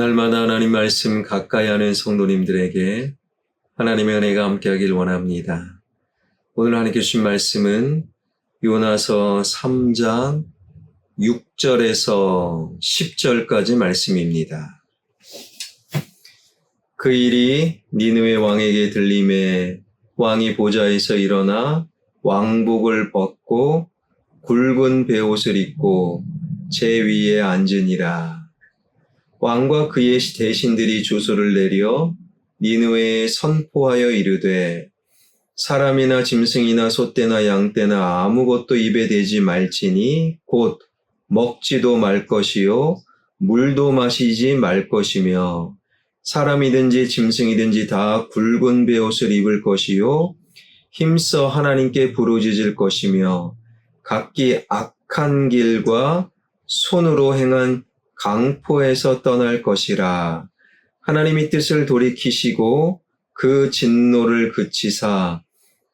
날마다 하나님 말씀 가까이 하는 성도님들에게 하나님의 은혜가 함께하길 원합니다. 오늘 하나님께 주신 말씀은 요나서 3장 6절에서 10절까지 말씀입니다. 그 일이 니느웨 왕에게 들림에 왕이 보좌에서 일어나 왕복을 벗고 굵은 베옷을 입고 제 위에 앉으니라. 왕과 그의 대신들이 조소를 내려 니느웨에 선포하여 이르되 사람이나 짐승이나 소떼나 양떼나 아무것도 입에 대지 말지니 곧 먹지도 말 것이요 물도 마시지 말 것이며 사람이든지 짐승이든지 다 굵은 베옷을 입을 것이요 힘써 하나님께 부르짖을 것이며 각기 악한 길과 손으로 행한 강포에서 떠날 것이라. 하나님이 뜻을 돌이키시고 그 진노를 그치사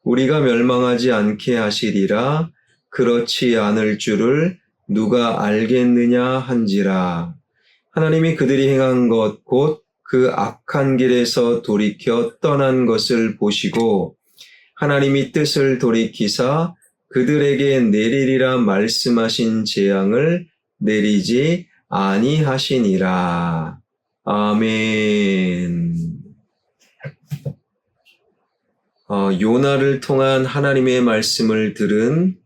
우리가 멸망하지 않게 하시리라. 그렇지 않을 줄을 누가 알겠느냐 한지라. 하나님이 그들이 행한 것 곧 그 악한 길에서 돌이켜 떠난 것을 보시고 하나님이 뜻을 돌이키사 그들에게 내리리라 말씀하신 재앙을 내리지 아니하시니라. 아멘. 요나를 통한 하나님의 말씀을 들은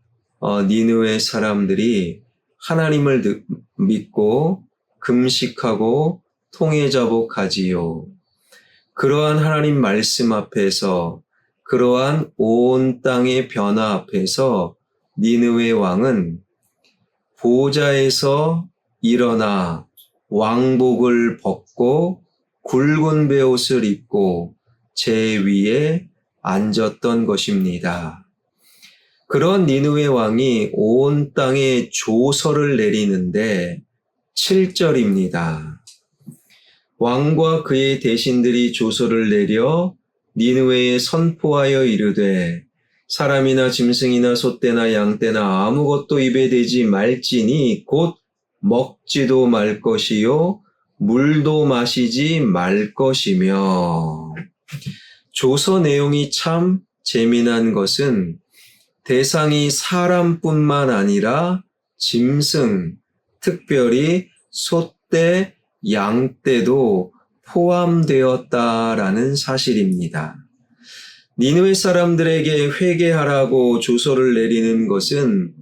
니느웨 사람들이 하나님을 믿고 금식하고 통회자복하지요. 그러한 하나님 말씀 앞에서 그러한 온 땅의 변화 앞에서 니느웨 왕은 보좌에서 일어나 왕복을 벗고 굵은 베옷을 입고 제 위에 앉았던 것입니다. 그런 니느웨 왕이 온 땅에 조서를 내리는데 7절입니다. 왕과 그의 대신들이 조서를 내려 니느웨에 선포하여 이르되 사람이나 짐승이나 소떼나 양떼나 아무것도 입에 대지 말지니 곧 먹지도 말 것이요 물도 마시지 말 것이며. 조서 내용이 참 재미난 것은 대상이 사람뿐만 아니라 짐승, 특별히 소떼, 양떼도 포함되었다라는 사실입니다. 니느웨 사람들에게 회개하라고 조서를 내리는 것은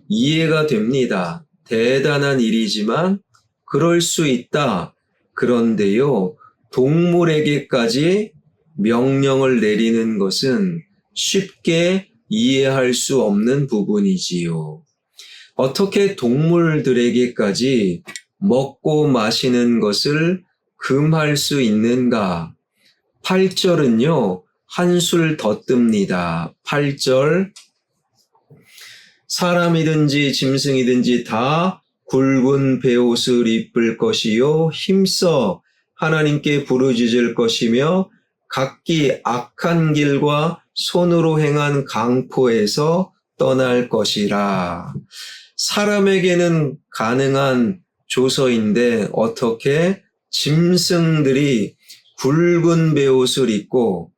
이해가 됩니다. 대단한 일이지만 그럴 수 있다. 그런데요, 동물에게까지 명령을 내리는 것은 쉽게 이해할 수 없는 부분이지요. 어떻게 동물들에게까지 먹고 마시는 것을 금할 수 있는가? 8절은요, 한술 더 뜹니다. 8절 사람이든지 짐승이든지 다 굵은 베옷을 입을 것이요 힘써 하나님께 부르짖을 것이며 각기 악한 길과 손으로 행한 강포에서 떠날 것이라. 사람에게는 가능한 조서인데 어떻게 짐승들이 굵은 베옷을 입고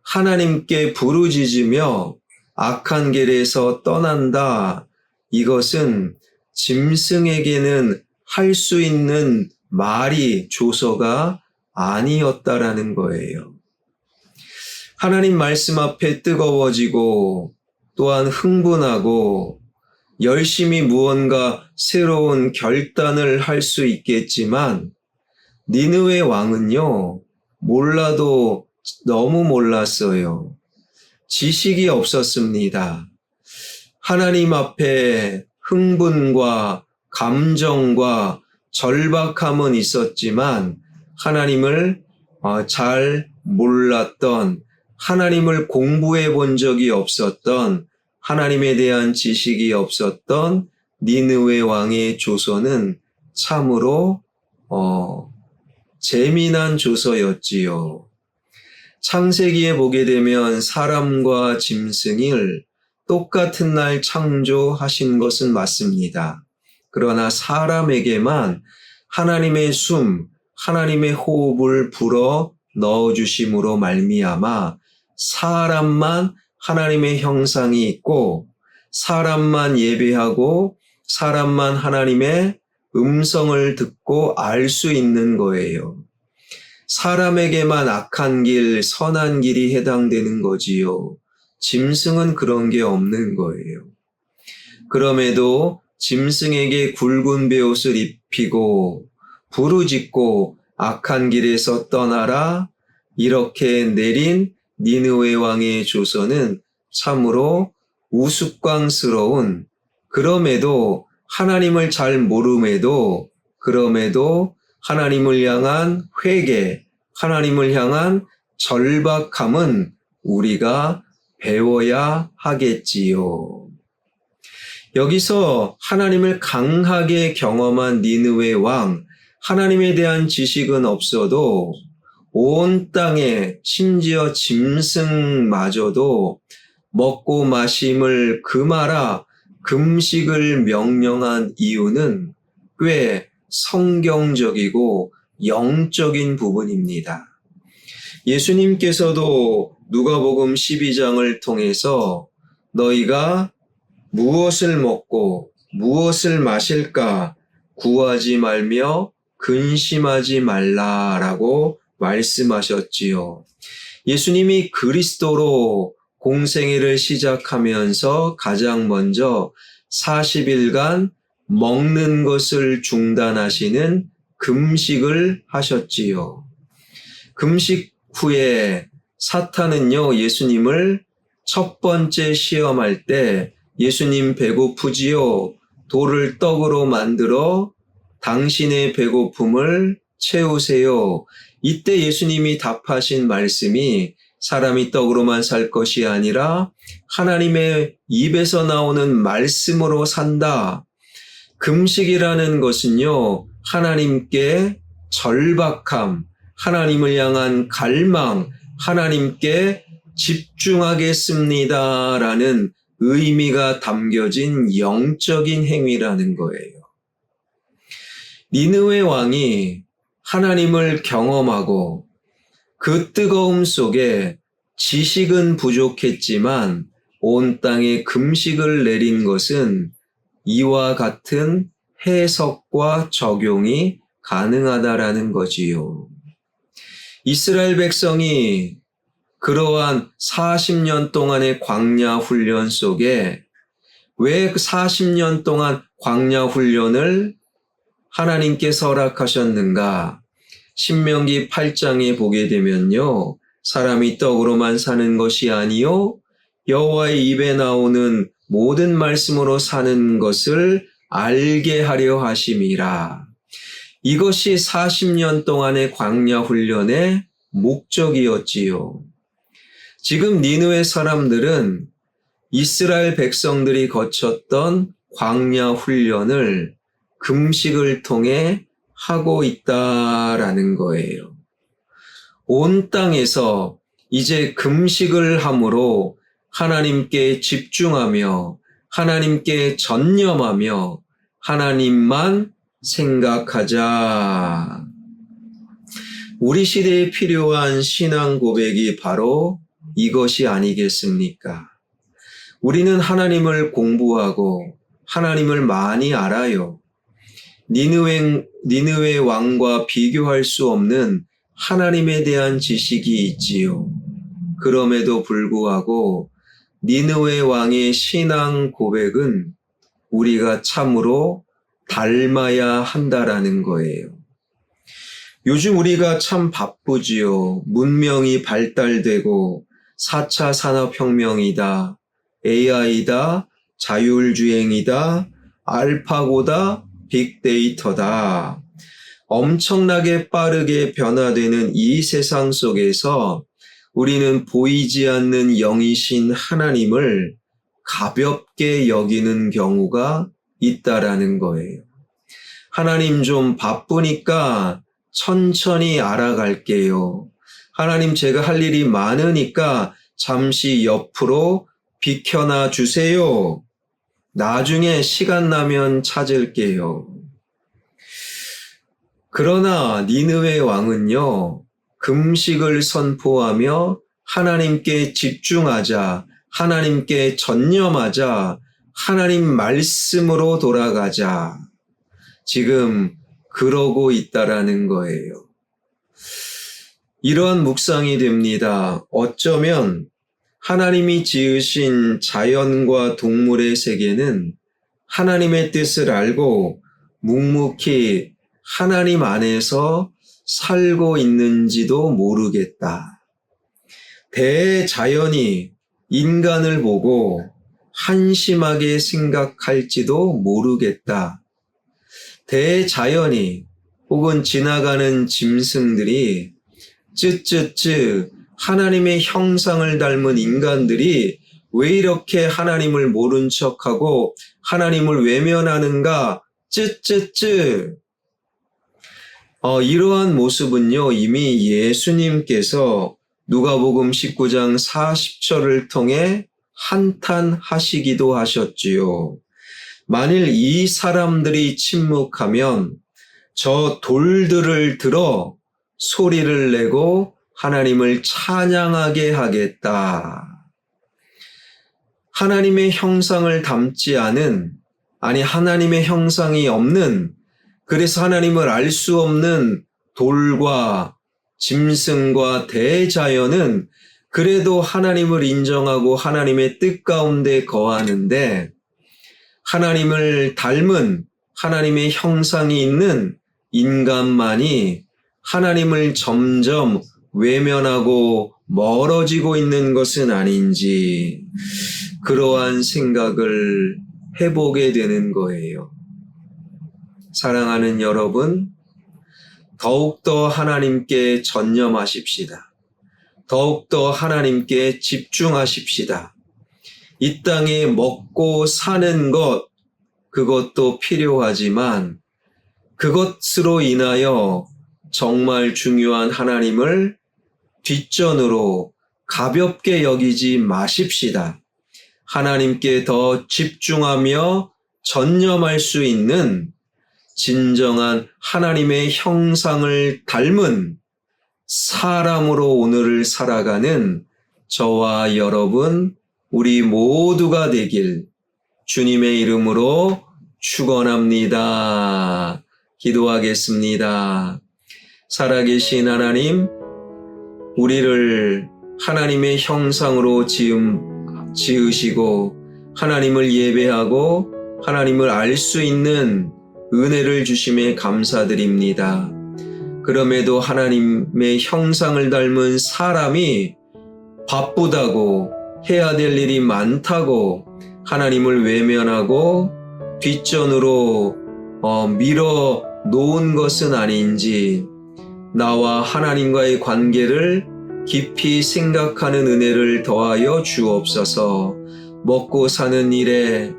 하나님께 부르짖으며 악한 길에서 떠난다. 이것은 짐승에게는 할 수 있는 말이 조서가 아니었다라는 거예요. 하나님 말씀 앞에 뜨거워지고 또한 흥분하고 열심히 무언가 새로운 결단을 할 수 있겠지만 니느웨 왕은요, 몰라도 너무 몰랐어요. 지식이 없었습니다. 하나님 앞에 흥분과 감정과 절박함은 있었지만 하나님을 잘 몰랐던, 하나님을 공부해 본 적이 없었던, 하나님에 대한 지식이 없었던 니느웨 왕의 조서는 참으로 재미난 조서였지요. 창세기에 보게 되면 사람과 짐승을 똑같은 날 창조하신 것은 맞습니다. 그러나 사람에게만 하나님의 숨, 하나님의 호흡을 불어 넣어주심으로 말미암아 사람만 하나님의 형상이 있고 사람만 예배하고 사람만 하나님의 음성을 듣고 알 수 있는 거예요. 사람에게만 악한 길, 선한 길이 해당되는 거지요. 짐승은 그런 게 없는 거예요. 그럼에도 짐승에게 굵은 베옷을 입히고 부르짖고 악한 길에서 떠나라 이렇게 내린 니느웨 왕의 조서는 참으로 우스꽝스러운, 그럼에도 하나님을 잘 모름에도 그럼에도 하나님을 향한 회개, 하나님을 향한 절박함은 우리가 배워야 하겠지요. 여기서 하나님을 강하게 경험한 니느웨 왕, 하나님에 대한 지식은 없어도 온 땅에 심지어 짐승마저도 먹고 마심을 금하라, 금식을 명령한 이유는 꽤 성경적이고 영적인 부분입니다. 예수님께서도 누가복음 12장을 통해서 너희가 무엇을 먹고 무엇을 마실까 구하지 말며 근심하지 말라라고 말씀하셨지요. 예수님이 그리스도로 공생애를 시작하면서 가장 먼저 40일간 먹는 것을 중단하시는 금식을 하셨지요. 금식 후에 사탄은요, 예수님을 첫 번째 시험할 때 예수님 배고프지요? 돌을 떡으로 만들어 당신의 배고픔을 채우세요. 이때 예수님이 답하신 말씀이 사람이 떡으로만 살 것이 아니라 하나님의 입에서 나오는 말씀으로 산다. 금식이라는 것은요, 하나님께 절박함, 하나님을 향한 갈망, 하나님께 집중하겠습니다라는 의미가 담겨진 영적인 행위라는 거예요. 니느웨 왕이 하나님을 경험하고 그 뜨거움 속에 지식은 부족했지만 온 땅에 금식을 내린 것은 이와 같은 해석과 적용이 가능하다라는 거지요. 이스라엘 백성이 그러한 40년 동안의 광야 훈련 속에 왜 40년 동안 광야 훈련을 하나님께 허락하셨는가? 신명기 8장에 보게 되면요. 사람이 떡으로만 사는 것이 아니요 여호와의 입에 나오는 모든 말씀으로 사는 것을 알게 하려 하심이라. 이것이 40년 동안의 광야 훈련의 목적이었지요. 지금 니느웨 사람들은 이스라엘 백성들이 거쳤던 광야 훈련을 금식을 통해 하고 있다라는 거예요. 온 땅에서 이제 금식을 함으로 하나님께 집중하며 하나님께 전념하며 하나님만 생각하자. 우리 시대에 필요한 신앙 고백이 바로 이것이 아니겠습니까? 우리는 하나님을 공부하고 하나님을 많이 알아요. 니느웨 왕과 비교할 수 없는 하나님에 대한 지식이 있지요. 그럼에도 불구하고 니느웨 왕의 신앙 고백은 우리가 참으로 닮아야 한다라는 거예요. 요즘 우리가 참 바쁘지요. 문명이 발달되고 4차 산업혁명이다, AI다, 자율주행이다, 알파고다, 빅데이터다. 엄청나게 빠르게 변화되는 이 세상 속에서 우리는 보이지 않는 영이신 하나님을 가볍게 여기는 경우가 있다라는 거예요. 하나님 좀 바쁘니까 천천히 알아갈게요. 하나님 제가 할 일이 많으니까 잠시 옆으로 비켜나 주세요. 나중에 시간 나면 찾을게요. 그러나 니느웨 왕은요, 금식을 선포하며 하나님께 집중하자, 하나님께 전념하자, 하나님 말씀으로 돌아가자. 지금 그러고 있다라는 거예요. 이러한 묵상이 됩니다. 어쩌면 하나님이 지으신 자연과 동물의 세계는 하나님의 뜻을 알고 묵묵히 하나님 안에서 살고 있는지도 모르겠다. 대자연이 인간을 보고 한심하게 생각할지도 모르겠다. 대자연이 혹은 지나가는 짐승들이 쯔쯔쯔 하나님의 형상을 닮은 인간들이 왜 이렇게 하나님을 모른 척하고 하나님을 외면하는가 쯔쯔쯔. 이러한 모습은요, 이미 예수님께서 누가복음 19장 40절을 통해 한탄하시기도 하셨지요. 만일 이 사람들이 침묵하면 저 돌들을 들어 소리를 내고 하나님을 찬양하게 하겠다. 하나님의 형상을 닮지 않은, 하나님의 형상이 없는, 그래서 하나님을 알 수 없는 돌과 짐승과 대자연은 그래도 하나님을 인정하고 하나님의 뜻 가운데 거하는데, 하나님을 닮은 하나님의 형상이 있는 인간만이 하나님을 점점 외면하고 멀어지고 있는 것은 아닌지, 그러한 생각을 해보게 되는 거예요. 사랑하는 여러분, 더욱더 하나님께 전념하십시다. 더욱더 하나님께 집중하십시다. 이 땅에 먹고 사는 것, 그것도 필요하지만 그것으로 인하여 정말 중요한 하나님을 뒷전으로 가볍게 여기지 마십시다. 하나님께 더 집중하며 전념할 수 있는 진정한 하나님의 형상을 닮은 사람으로 오늘을 살아가는 저와 여러분, 우리 모두가 되길 주님의 이름으로 축원합니다. 기도하겠습니다. 살아계신 하나님, 우리를 하나님의 형상으로 지으시고 하나님을 예배하고 하나님을 알 수 있는 은혜를 주심에 감사드립니다. 그럼에도 하나님의 형상을 닮은 사람이 바쁘다고, 해야 될 일이 많다고 하나님을 외면하고 뒷전으로 밀어 놓은 것은 아닌지, 나와 하나님과의 관계를 깊이 생각하는 은혜를 더하여 주옵소서. 먹고 사는 일에,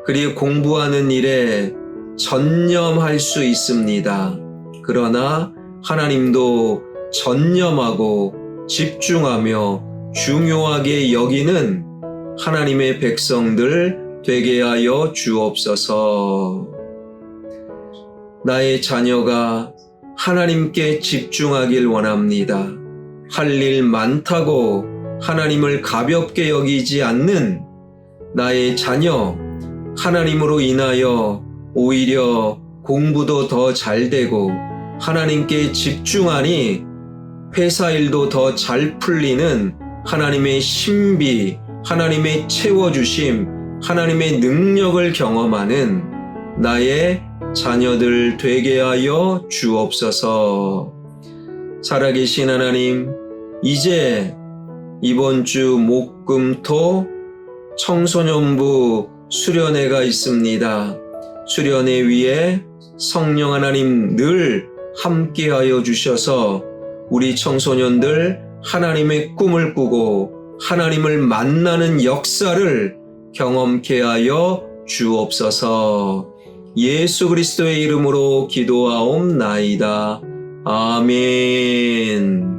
그리고 공부하는 일에 전념할 수 있습니다. 그러나 하나님도 전념하고 집중하며 중요하게 여기는 하나님의 백성들 되게 하여 주옵소서. 나의 자녀가 하나님께 집중하길 원합니다. 할 일 많다고 하나님을 가볍게 여기지 않는 나의 자녀, 하나님으로 인하여 오히려 공부도 더 잘 되고 하나님께 집중하니 회사 일도 더 잘 풀리는 하나님의 신비, 하나님의 채워주심, 하나님의 능력을 경험하는 나의 자녀들 되게 하여 주옵소서. 살아계신 하나님, 이제 이번 주 목, 금, 토 청소년부 수련회가 있습니다. 수련회 위에 성령 하나님 늘 함께하여 주셔서 우리 청소년들 하나님의 꿈을 꾸고 하나님을 만나는 역사를 경험케 하여 주옵소서. 예수 그리스도의 이름으로 기도하옵나이다. 아멘.